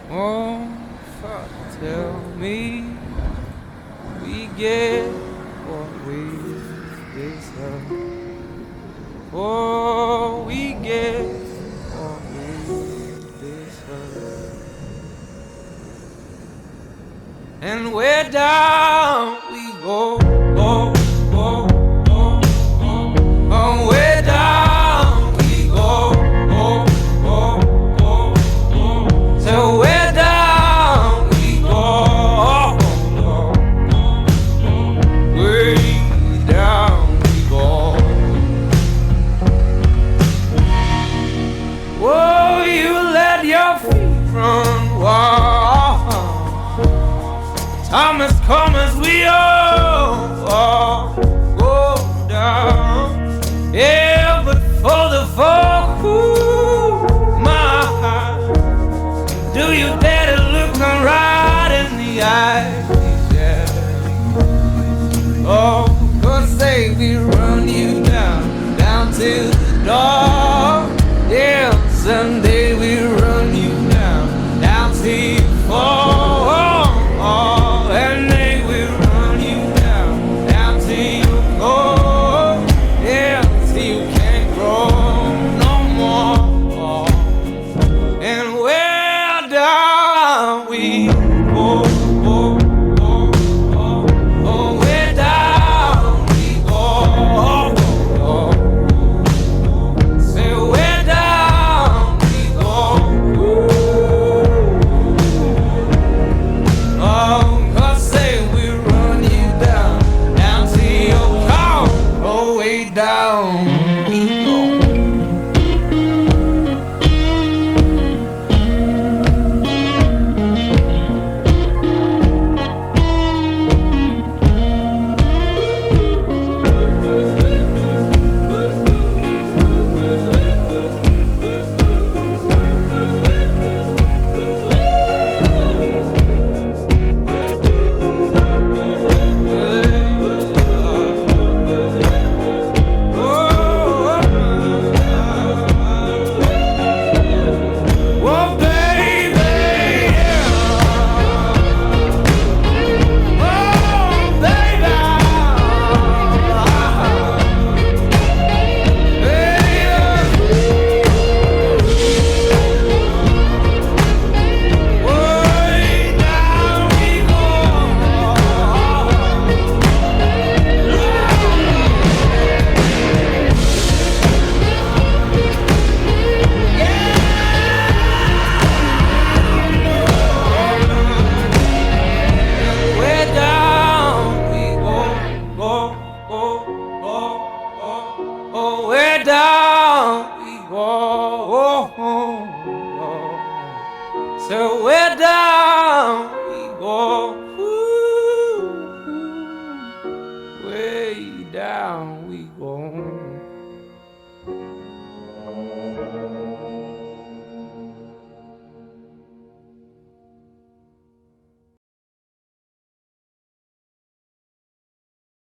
Oh, fuck, tell me we get what we deserve. Oh, we get what we deserve. And we're down we go, go, go, go, go. Oh, we're down we go, go, go, go, go. So we're down we go, way down we go. Whoa, you let your feet run wild. Time has come as we all go down. Yeah, but for the folk who my heart, do you dare to look them right in the eyes? Yeah. Oh, 'cause say we run you down, down to the door. Yeah, someday we run you down, down till you fall. And they will run you down, down till you go. Yeah, till you can't grow no more. And where down we go, go, go, go. Oh, where down we go, go, go. Say where down we go. Oh, 'cause say we run you down, down to your car, oh, way down we go. So we're down.